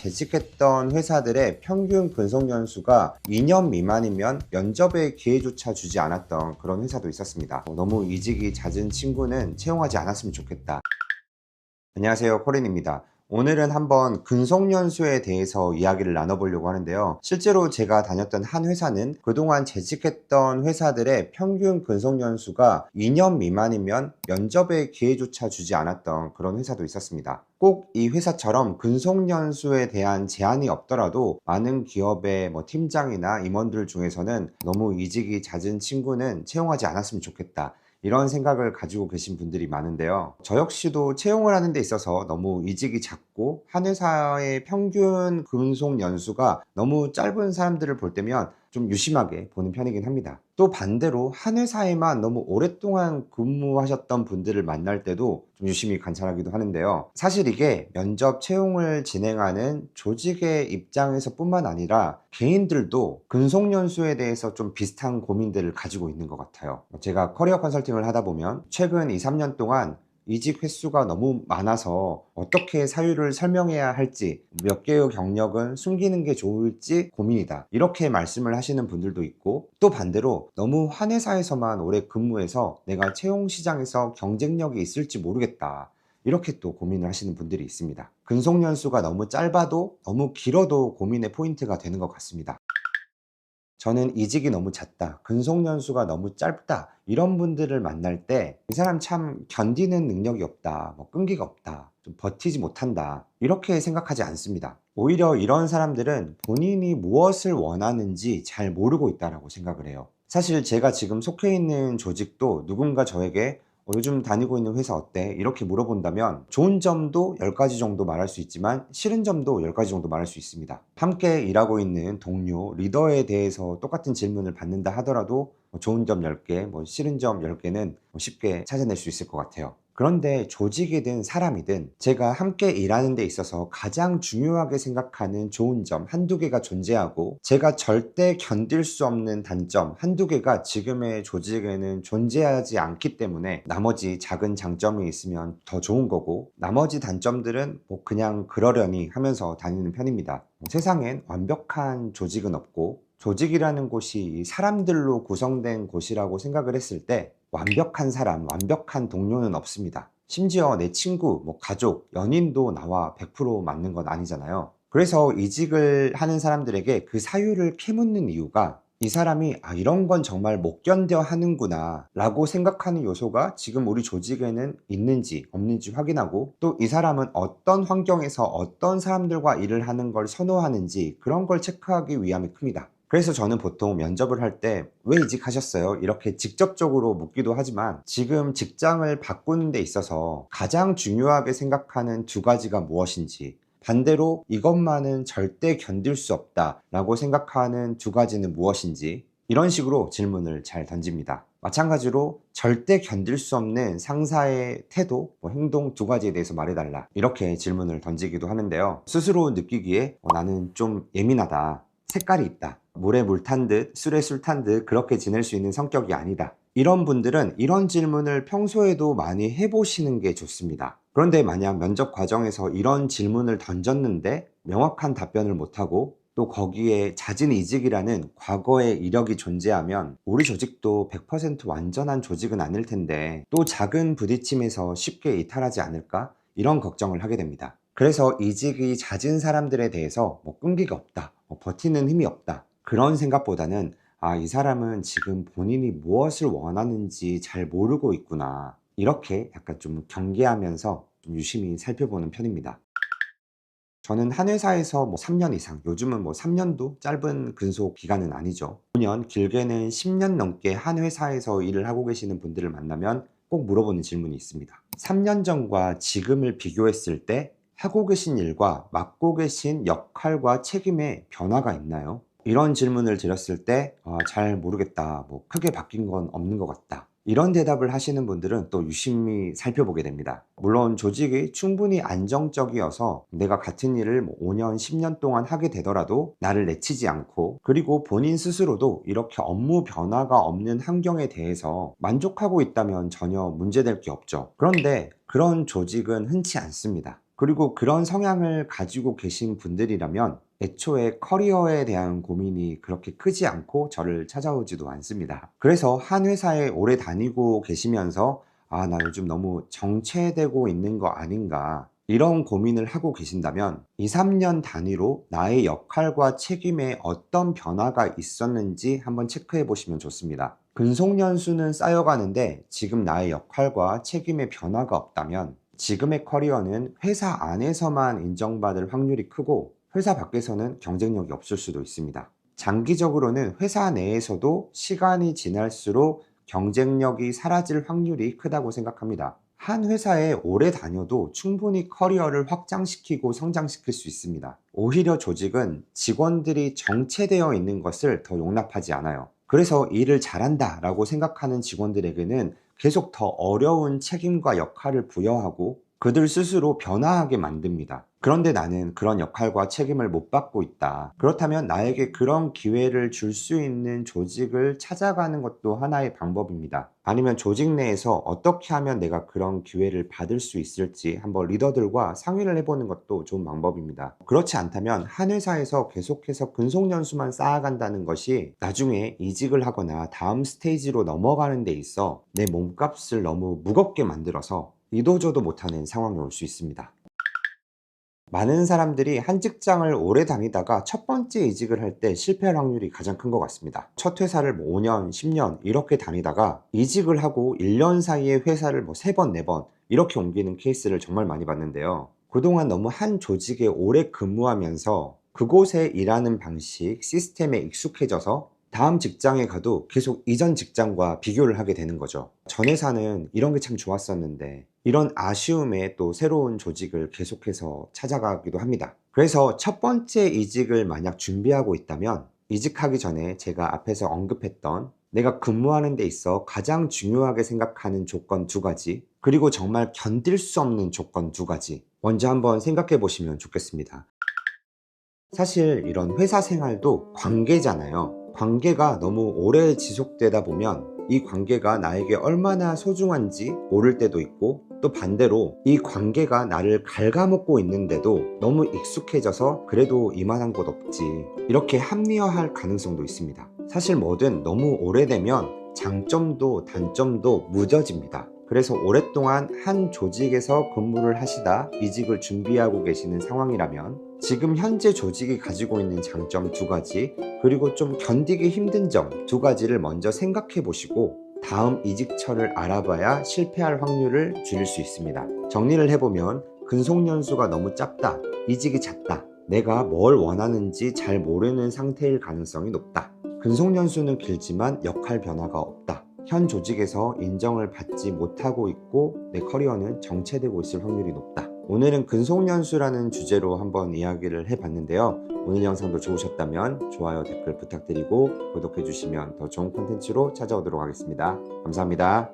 재직했던 회사들의 평균 근속 연수가 2년 미만이면 면접의 기회조차 주지 않았던 그런 회사도 있었습니다. 너무 이직이 잦은 친구는 채용하지 않았으면 좋겠다. 안녕하세요, 코린입니다. 오늘은 한번 근속연수에 대해서 이야기를 나눠보려고 하는데요. 실제로 제가 다녔던 한 회사는 그동안 재직했던 회사들의 평균 근속연수가 2년 미만이면 면접의 기회조차 주지 않았던 그런 회사도 있었습니다. 꼭 이 회사처럼 근속연수에 대한 제한이 없더라도 많은 기업의 팀장이나 임원들 중에서는 너무 이직이 잦은 친구는 채용하지 않았으면 좋겠다, 이런 생각을 가지고 계신 분들이 많은데요. 저 역시도 채용을 하는 데 있어서 너무 이직이 잦고 한 회사의 평균 근속 연수가 너무 짧은 사람들을 볼 때면 좀 유심하게 보는 편이긴 합니다. 또 반대로 한 회사에만 너무 오랫동안 근무하셨던 분들을 만날 때도 좀 유심히 관찰하기도 하는데요. 사실 이게 면접 채용을 진행하는 조직의 입장에서 뿐만 아니라 개인들도 근속연수에 대해서 좀 비슷한 고민들을 가지고 있는 것 같아요. 제가 커리어 컨설팅을 하다 보면 최근 2, 3년 동안 이직 횟수가 너무 많아서 어떻게 사유를 설명해야 할지, 몇 개의 경력은 숨기는 게 좋을지 고민이다, 이렇게 말씀을 하시는 분들도 있고, 또 반대로 너무 한 회사에서만 오래 근무해서 내가 채용 시장에서 경쟁력이 있을지 모르겠다, 이렇게 또 고민을 하시는 분들이 있습니다. 근속연수가 너무 짧아도 너무 길어도 고민의 포인트가 되는 것 같습니다. 저는 이직이 너무 잦다, 근속연수가 너무 짧다, 이런 분들을 만날 때 이 사람 참 견디는 능력이 없다, 끈기가 없다, 좀 버티지 못한다, 이렇게 생각하지 않습니다. 오히려 이런 사람들은 본인이 무엇을 원하는지 잘 모르고 있다고 생각을 해요. 사실 제가 지금 속해 있는 조직도 누군가 저에게 요즘 다니고 있는 회사 어때? 이렇게 물어본다면 좋은 점도 10가지 정도 말할 수 있지만 싫은 점도 10가지 정도 말할 수 있습니다. 함께 일하고 있는 동료, 리더에 대해서 똑같은 질문을 받는다 하더라도 좋은 점 10개, 싫은 점 10개는 쉽게 찾아낼 수 있을 것 같아요. 그런데 조직이든 사람이든 제가 함께 일하는 데 있어서 가장 중요하게 생각하는 좋은 점 한두 개가 존재하고, 제가 절대 견딜 수 없는 단점 한두 개가 지금의 조직에는 존재하지 않기 때문에 나머지 작은 장점이 있으면 더 좋은 거고, 나머지 단점들은 그냥 그러려니 하면서 다니는 편입니다. 세상엔 완벽한 조직은 없고, 조직이라는 곳이 사람들로 구성된 곳이라고 생각을 했을 때 완벽한 사람, 완벽한 동료는 없습니다. 심지어 내 친구, 가족, 연인도 나와 100% 맞는 건 아니잖아요. 그래서 이직을 하는 사람들에게 그 사유를 캐묻는 이유가, 이 사람이 이런 건 정말 못 견뎌 하는구나 라고 생각하는 요소가 지금 우리 조직에는 있는지 없는지 확인하고, 또 이 사람은 어떤 환경에서 어떤 사람들과 일을 하는 걸 선호하는지 그런 걸 체크하기 위함이 큽니다. 그래서 저는 보통 면접을 할 때 왜 이직하셨어요? 이렇게 직접적으로 묻기도 하지만, 지금 직장을 바꾸는 데 있어서 가장 중요하게 생각하는 2가지가 무엇인지, 반대로 이것만은 절대 견딜 수 없다 라고 생각하는 2가지는 무엇인지, 이런 식으로 질문을 잘 던집니다. 마찬가지로 절대 견딜 수 없는 상사의 태도, 행동 2가지에 대해서 말해달라, 이렇게 질문을 던지기도 하는데요. 스스로 느끼기에 나는 좀 예민하다, 색깔이 있다, 물에 물 탄 듯 술에 술 탄 듯 그렇게 지낼 수 있는 성격이 아니다, 이런 분들은 이런 질문을 평소에도 많이 해보시는 게 좋습니다. 그런데 만약 면접 과정에서 이런 질문을 던졌는데 명확한 답변을 못하고, 또 거기에 잦은 이직이라는 과거의 이력이 존재하면 우리 조직도 100% 완전한 조직은 아닐 텐데 또 작은 부딪힘에서 쉽게 이탈하지 않을까, 이런 걱정을 하게 됩니다. 그래서 이직이 잦은 사람들에 대해서 끈기가 없다, 버티는 힘이 없다, 그런 생각보다는 이 사람은 지금 본인이 무엇을 원하는지 잘 모르고 있구나, 이렇게 약간 좀 경계하면서 좀 유심히 살펴보는 편입니다. 저는 한 회사에서 3년 이상, 요즘은 3년도 짧은 근속 기간은 아니죠. 5년, 길게는 10년 넘게 한 회사에서 일을 하고 계시는 분들을 만나면 꼭 물어보는 질문이 있습니다. 3년 전과 지금을 비교했을 때 하고 계신 일과 맡고 계신 역할과 책임에 변화가 있나요? 이런 질문을 드렸을 때 잘 모르겠다, 크게 바뀐 건 없는 것 같다, 이런 대답을 하시는 분들은 또 유심히 살펴보게 됩니다. 물론 조직이 충분히 안정적이어서 내가 같은 일을 5년, 10년 동안 하게 되더라도 나를 내치지 않고, 그리고 본인 스스로도 이렇게 업무 변화가 없는 환경에 대해서 만족하고 있다면 전혀 문제될 게 없죠. 그런데 그런 조직은 흔치 않습니다. 그리고 그런 성향을 가지고 계신 분들이라면 애초에 커리어에 대한 고민이 그렇게 크지 않고 저를 찾아오지도 않습니다. 그래서 한 회사에 오래 다니고 계시면서 나 요즘 너무 정체되고 있는 거 아닌가, 이런 고민을 하고 계신다면 2, 3년 단위로 나의 역할과 책임에 어떤 변화가 있었는지 한번 체크해 보시면 좋습니다. 근속연수는 쌓여가는데 지금 나의 역할과 책임에 변화가 없다면 지금의 커리어는 회사 안에서만 인정받을 확률이 크고 회사 밖에서는 경쟁력이 없을 수도 있습니다. 장기적으로는 회사 내에서도 시간이 지날수록 경쟁력이 사라질 확률이 크다고 생각합니다. 한 회사에 오래 다녀도 충분히 커리어를 확장시키고 성장시킬 수 있습니다. 오히려 조직은 직원들이 정체되어 있는 것을 더 용납하지 않아요. 그래서 일을 잘한다 라고 생각하는 직원들에게는 계속 더 어려운 책임과 역할을 부여하고 그들 스스로 변화하게 만듭니다. 그런데 나는 그런 역할과 책임을 못 받고 있다. 그렇다면 나에게 그런 기회를 줄 수 있는 조직을 찾아가는 것도 하나의 방법입니다. 아니면 조직 내에서 어떻게 하면 내가 그런 기회를 받을 수 있을지 한번 리더들과 상의를 해보는 것도 좋은 방법입니다. 그렇지 않다면 한 회사에서 계속해서 근속연수만 쌓아간다는 것이 나중에 이직을 하거나 다음 스테이지로 넘어가는 데 있어 내 몸값을 너무 무겁게 만들어서 이도저도 못하는 상황이 올 수 있습니다. 많은 사람들이 한 직장을 오래 다니다가 첫 번째 이직을 할 때 실패할 확률이 가장 큰 것 같습니다. 첫 회사를 5년, 10년 이렇게 다니다가 이직을 하고 1년 사이에 회사를 3번, 4번 이렇게 옮기는 케이스를 정말 많이 봤는데요. 그동안 너무 한 조직에 오래 근무하면서 그곳에 일하는 방식, 시스템에 익숙해져서 다음 직장에 가도 계속 이전 직장과 비교를 하게 되는 거죠. 전 회사는 이런 게 참 좋았었는데, 이런 아쉬움에 또 새로운 조직을 계속해서 찾아가기도 합니다. 그래서 첫 번째 이직을 만약 준비하고 있다면 이직하기 전에 제가 앞에서 언급했던 내가 근무하는 데 있어 가장 중요하게 생각하는 조건 2가지, 그리고 정말 견딜 수 없는 조건 2가지 먼저 한번 생각해 보시면 좋겠습니다. 사실 이런 회사 생활도 관계잖아요. 관계가 너무 오래 지속되다 보면 이 관계가 나에게 얼마나 소중한지 모를 때도 있고, 또 반대로 이 관계가 나를 갉아먹고 있는데도 너무 익숙해져서 그래도 이만한 곳 없지, 이렇게 합리화할 가능성도 있습니다. 사실 뭐든 너무 오래되면 장점도 단점도 무뎌집니다. 그래서 오랫동안 한 조직에서 근무를 하시다 이직을 준비하고 계시는 상황이라면 지금 현재 조직이 가지고 있는 장점 2가지, 그리고 좀 견디기 힘든 점 2가지를 먼저 생각해 보시고 다음 이직처를 알아봐야 실패할 확률을 줄일 수 있습니다. 정리를 해보면 근속연수가 너무 짧다, 이직이 잦다, 내가 뭘 원하는지 잘 모르는 상태일 가능성이 높다, 근속연수는 길지만 역할 변화가 없다, 현 조직에서 인정을 받지 못하고 있고 내 커리어는 정체되고 있을 확률이 높다. 오늘은 근속연수라는 주제로 한번 이야기를 해봤는데요. 오늘 영상도 좋으셨다면 좋아요, 댓글 부탁드리고 구독해주시면 더 좋은 콘텐츠로 찾아오도록 하겠습니다. 감사합니다.